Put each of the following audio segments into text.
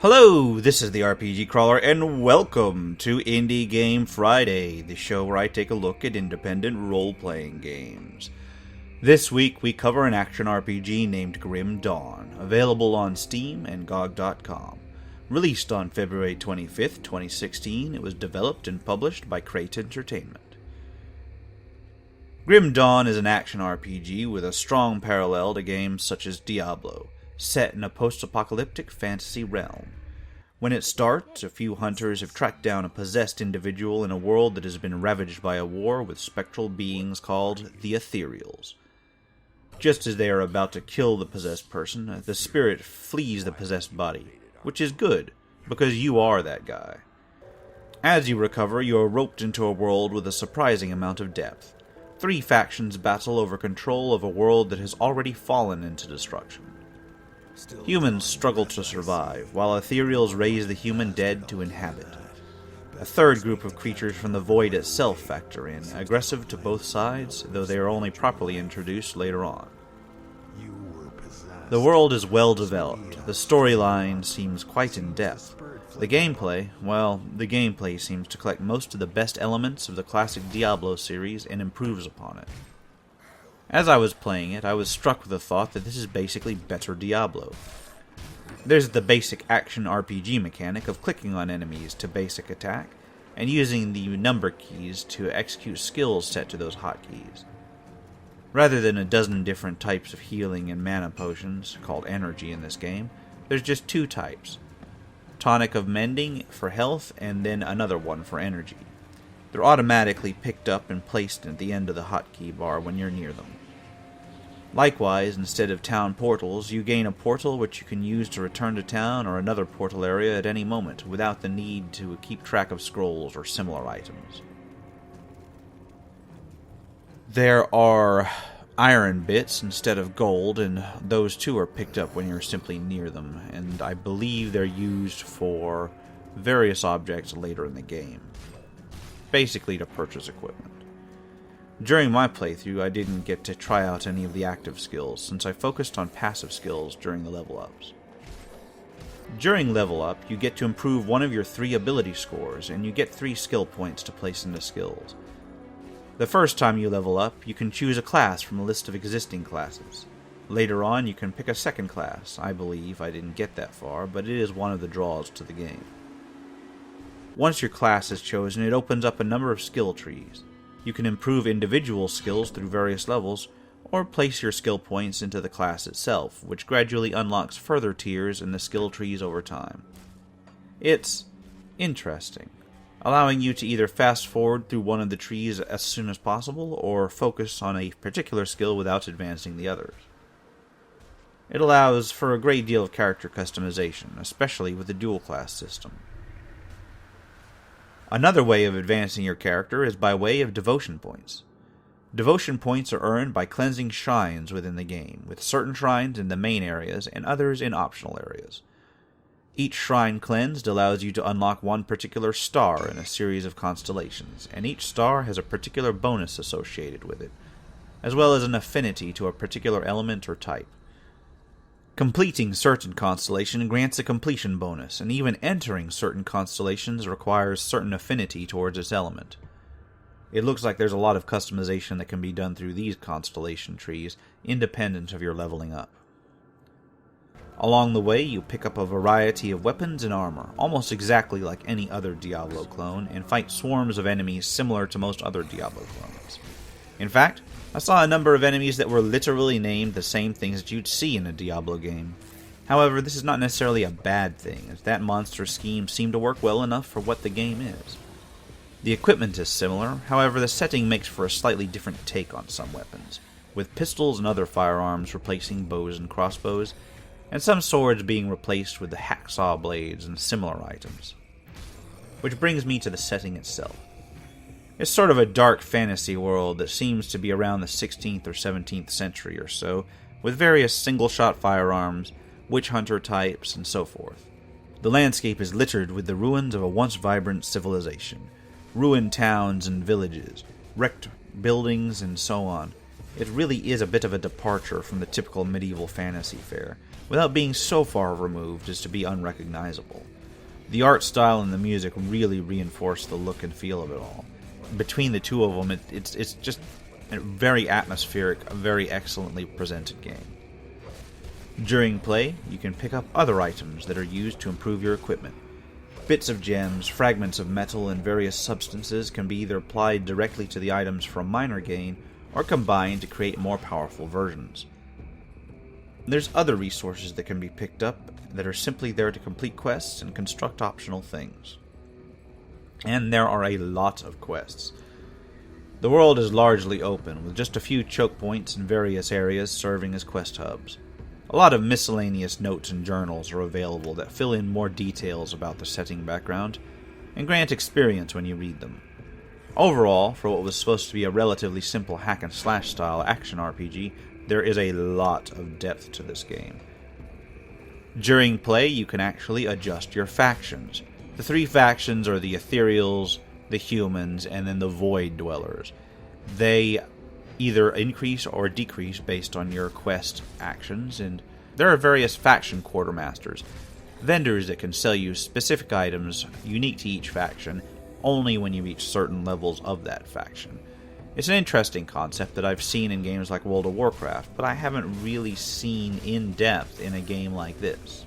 Hello, this is the RPG Crawler, and welcome to Indie Game Friday, the show where I take a look at independent role-playing games. This week we cover an action RPG named Grim Dawn, available on Steam and GOG.com. Released on February 25th, 2016, it was developed and published by Crate Entertainment. Grim Dawn is an action RPG with a strong parallel to games such as Diablo, set in a post-apocalyptic fantasy realm. When it starts, a few hunters have tracked down a possessed individual in a world that has been ravaged by a war with spectral beings called the Ethereals. Just as they are about to kill the possessed person, the spirit flees the possessed body, which is good, because you are that guy. As you recover, you are roped into a world with a surprising amount of depth. 3 factions battle over control of a world that has already fallen into destruction. Humans struggle to survive, while Ethereals raise the human dead to inhabit. A third group of creatures from the void itself factor in, aggressive to both sides, though they are only properly introduced later on. The world is well developed, the storyline seems quite in-depth. The gameplay seems to collect most of the best elements of the classic Diablo series and improves upon it. As I was playing it, I was struck with the thought that this is basically better Diablo. There's the basic action RPG mechanic of clicking on enemies to basic attack, and using the number keys to execute skills set to those hotkeys. Rather than a dozen different types of healing and mana potions, called energy in this game, there's just 2 types. Tonic of Mending for health, and then another one for energy. They're automatically picked up and placed at the end of the hotkey bar when you're near them. Likewise, instead of town portals, you gain a portal which you can use to return to town or another portal area at any moment, without the need to keep track of scrolls or similar items. There are iron bits instead of gold, and those too are picked up when you're simply near them, and I believe they're used for various objects later in the game. Basically to purchase equipment. During my playthrough, I didn't get to try out any of the active skills, since I focused on passive skills during the level ups. During level up, you get to improve one of your 3 ability scores, and you get 3 skill points to place into skills. The first time you level up, you can choose a class from a list of existing classes. Later on, you can pick a second class. I believe I didn't get that far, but it is one of the draws to the game. Once your class is chosen, it opens up a number of skill trees. You can improve individual skills through various levels, or place your skill points into the class itself, which gradually unlocks further tiers in the skill trees over time. It's interesting, allowing you to either fast forward through one of the trees as soon as possible, or focus on a particular skill without advancing the others. It allows for a great deal of character customization, especially with the dual class system. Another way of advancing your character is by way of devotion points. Devotion points are earned by cleansing shrines within the game, with certain shrines in the main areas and others in optional areas. Each shrine cleansed allows you to unlock one particular star in a series of constellations, and each star has a particular bonus associated with it, as well as an affinity to a particular element or type. Completing certain constellation grants a completion bonus, and even entering certain constellations requires certain affinity towards its element. It looks like there's a lot of customization that can be done through these constellation trees, independent of your leveling up. Along the way, you pick up a variety of weapons and armor, almost exactly like any other Diablo clone, and fight swarms of enemies similar to most other Diablo clones. In fact, I saw a number of enemies that were literally named the same things that you'd see in a Diablo game. However, this is not necessarily a bad thing, as that monster scheme seemed to work well enough for what the game is. The equipment is similar, however the setting makes for a slightly different take on some weapons, with pistols and other firearms replacing bows and crossbows, and some swords being replaced with the hacksaw blades and similar items. Which brings me to the setting itself. It's sort of a dark fantasy world that seems to be around the 16th or 17th century or so, with various single-shot firearms, witch hunter types, and so forth. The landscape is littered with the ruins of a once vibrant civilization, ruined towns and villages, wrecked buildings, and so on. it really is a bit of a departure from the typical medieval fantasy fare, without being so far removed as to be unrecognizable. The art style and the music really reinforce the look and feel of it all. Between the two of them, it's just a very atmospheric, a very excellently presented game. During play, you can pick up other items that are used to improve your equipment. Bits of gems, fragments of metal, and various substances can be either applied directly to the items for minor gain, or combined to create more powerful versions. There's other resources that can be picked up that are simply there to complete quests and construct optional things. And there are a lot of quests. The world is largely open, with just a few choke points in various areas serving as quest hubs. A lot of miscellaneous notes and journals are available that fill in more details about the setting background, and grant experience when you read them. Overall, for what was supposed to be a relatively simple hack-and-slash style action RPG, there is a lot of depth to this game. During play, you can actually adjust your factions. The three factions are the Ethereals, the Humans, and then the Void Dwellers. They either increase or decrease based on your quest actions, and there are various faction quartermasters, vendors that can sell you specific items unique to each faction only when you reach certain levels of that faction. It's an interesting concept that I've seen in games like World of Warcraft, but I haven't really seen in depth in a game like this.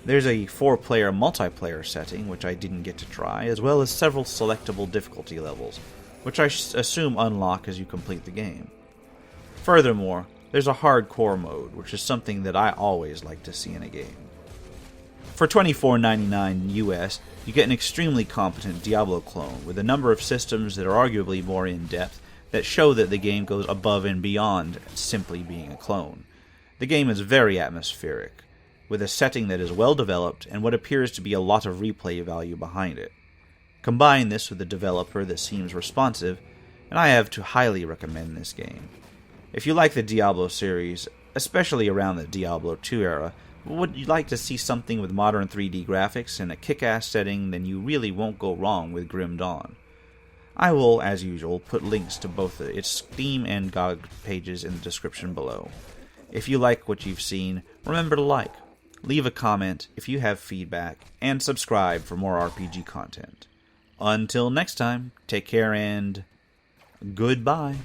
There's a 4-player multiplayer setting, which I didn't get to try, as well as several selectable difficulty levels, which I assume unlock as you complete the game. Furthermore, there's a hardcore mode, which is something that I always like to see in a game. For $24.99 US, you get an extremely competent Diablo clone with a number of systems that are arguably more in-depth that show that the game goes above and beyond simply being a clone. The game is very atmospheric, with a setting that is well developed and what appears to be a lot of replay value behind it. Combine this with a developer that seems responsive, and I have to highly recommend this game. If you like the Diablo series, especially around the Diablo 2 era, would you like to see something with modern 3D graphics and a kick-ass setting, then you really won't go wrong with Grim Dawn. I will, as usual, put links to both its Steam and GOG pages in the description below. If you like what you've seen, remember to like, leave a comment if you have feedback, and subscribe for more RPG content. Until next time, take care and goodbye.